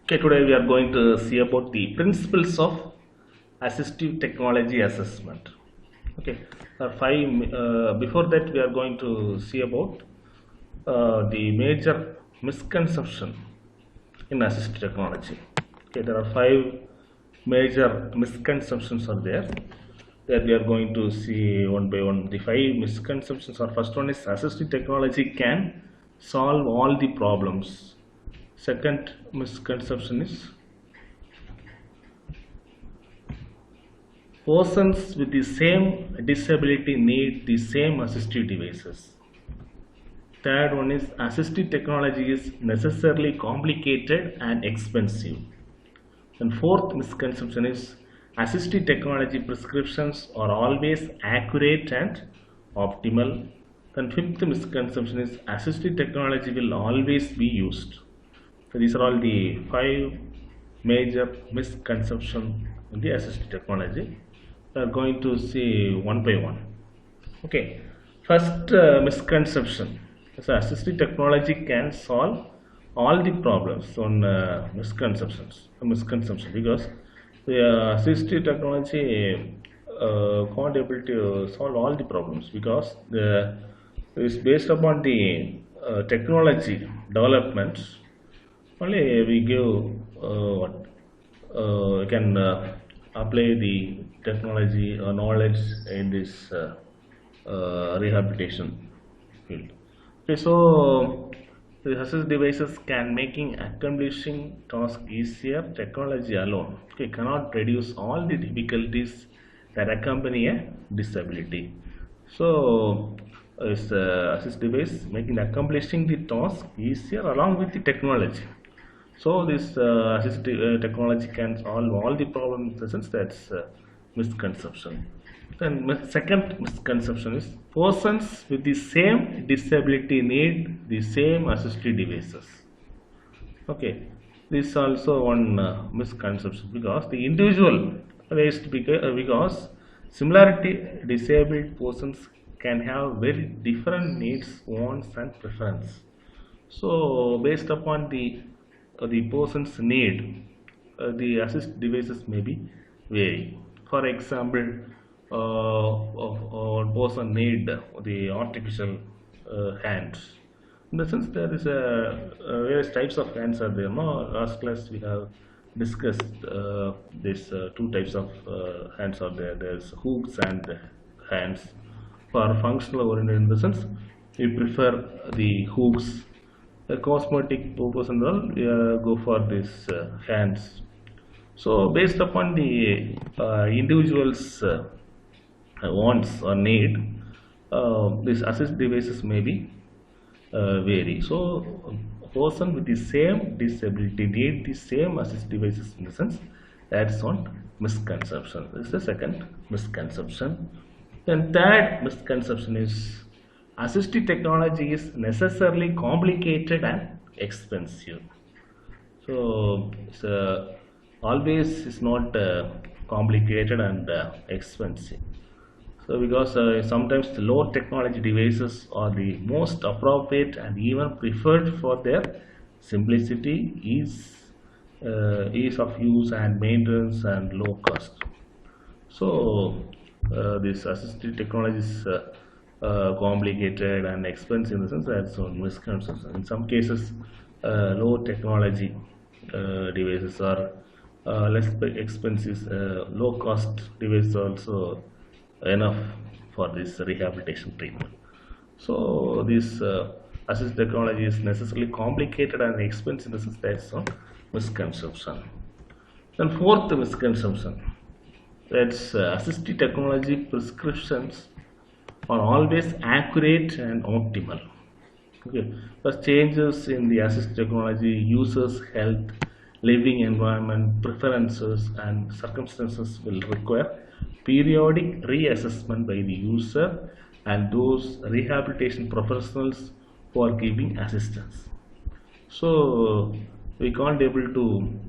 Okay, today we are going to see about the principles of assistive technology assessment. Okay, before that we are going to see about the major misconception in assistive technology. Okay, there are five major misconceptions are there that we are going to see one by one. The five misconceptions are: first one is assistive technology can solve all the problems. Second misconception is persons with the same disability need the same assistive devices. Third one is assistive technology is necessarily complicated and expensive. And fourth misconception is assistive technology prescriptions are always accurate and optimal. Then fifth misconception is assistive technology will always be used. So these are all the five major misconceptions in the assistive technology. We are going to see one by one. Okay, first misconception. So assistive technology can solve all the problems on misconception because the assistive technology can't able to solve all the problems because it's based upon the technology development. Only we give we can apply the technology or knowledge in this rehabilitation field. Okay, so the assist devices can making accomplishing task easier. Technology alone cannot reduce all the difficulties that accompany a disability. So it's assist device making accomplishing the task easier along with the technology. So this assistive technology can solve all the problems in the sense that's misconception. Then second misconception is persons with the same disability need the same assistive devices. Okay, this is also one misconception because the individual because similarity disabled persons can have very different needs, wants, and preference. So based upon the person's need, the assist devices may be vary. For example, one person need the artificial hands. In the sense, there is various types of hands are there. No, last class we have discussed this two types of hands are there. There's hooks and hands. For functional oriented, in the sense, we prefer the hooks. The cosmetic purpose and all, we go for this hands. So based upon the individual's wants or need, these assist devices may be vary. So a person with the same disability need the same assist devices, in the sense that's one misconception. This is the second misconception. Then third misconception is assistive technology is necessarily complicated and expensive. So it's always is not complicated and expensive. So because sometimes the low technology devices are the most appropriate and even preferred for their simplicity, ease of use and maintenance and low cost. So this assistive technology is complicated and expensive, in the sense that's one misconception. In some cases, low technology devices are less expensive, low cost devices also enough for this rehabilitation treatment. So this assistive technology is necessarily complicated and expensive, in the sense that's one misconception. Then fourth misconception, that's assistive technology prescriptions are always accurate and optimal. Okay, but changes in the assistive technology, users' health, living environment, preferences, and circumstances will require periodic reassessment by the user and those rehabilitation professionals who are giving assistance. So we can't able to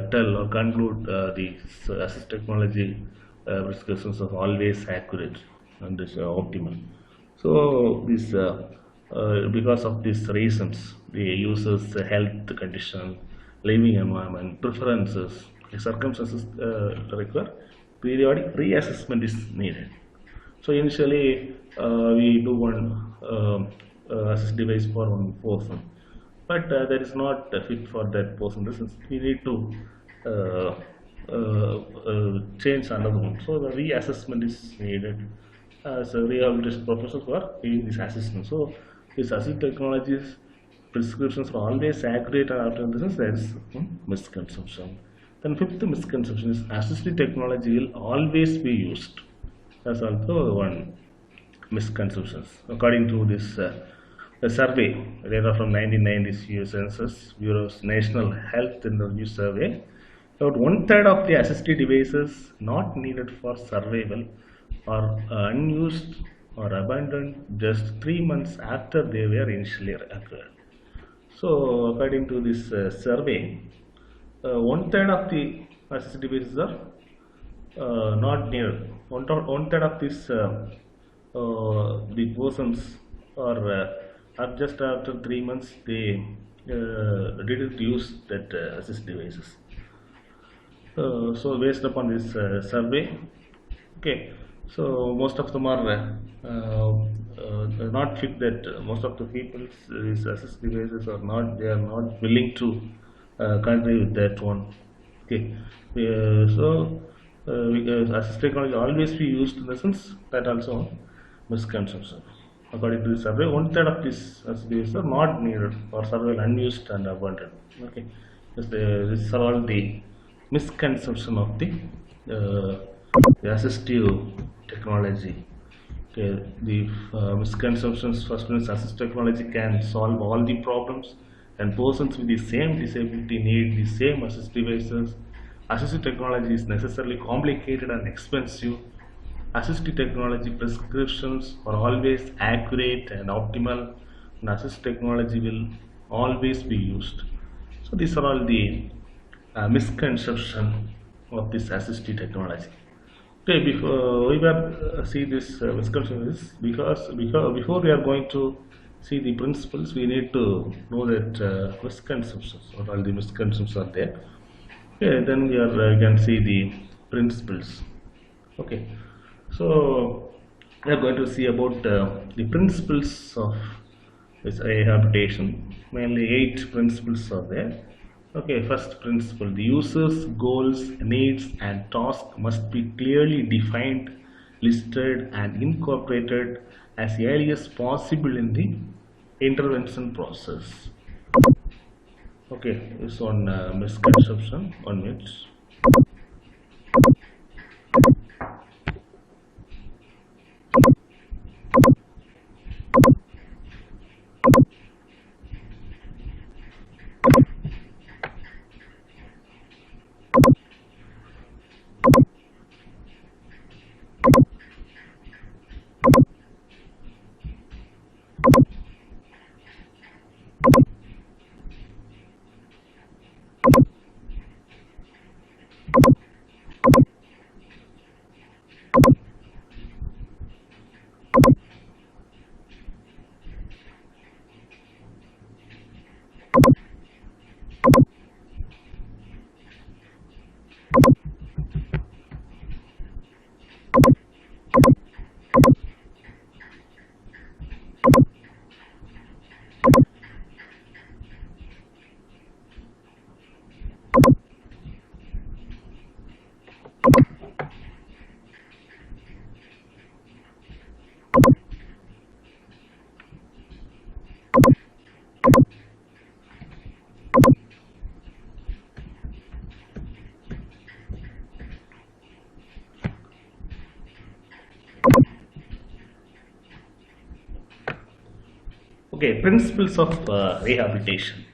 tell or conclude the assistive technology prescriptions are always accurate and is optimal. So this because of these reasons, the user's health condition, living environment, preferences, circumstances require periodic reassessment is needed. So initially we do one assist device for one person, but that is not fit for that person. This is we need to uh, change another one. So the reassessment is needed as a rehabilitation professionals who are giving this assessment. So these assist technologies prescriptions are always accurate and after this there is misconception. Then fifth misconception is assistive technology will always be used. That's also one misconceptions. According to this a survey data from 1990s US Census Bureau's National Health Interview Survey, about one third of the assistive devices not needed for survival are unused or abandoned just 3 months after they were initially acquired. So, according to this survey, one third of the assistive devices are not needed. One third of this the persons are just after 3 months they didn't use that assist devices. So based upon this survey, okay, so most of them are not fit that most of the people these assist devices are not they are not willing to continue with that one. Okay, so assist technology always be used in the sense that also misconception. According to the survey, one third of these devices are not needed for survival, unused and abandoned. Okay, these are all the misconception of the assistive technology. Okay, the misconceptions first one is assistive technology can solve all the problems and persons with the same disability need the same assist devices. Assistive technology is necessarily complicated and expensive. Assistive technology prescriptions are always accurate and optimal, and assistive technology will always be used. So these are all the misconception of this assistive technology. Okay, before we will see this misconception is because before we are going to see the principles, we need to know that misconceptions or all the misconceptions are there. Okay, then we are can see the principles. Okay, so we are going to see about the principles of this rehabilitation. Mainly 8 principles are there. Okay, first principle, the user's goals, needs and tasks must be clearly defined, listed and incorporated as early as possible in the intervention process. Okay, this one misconception, 1 minute. Okay, principles of rehabilitation.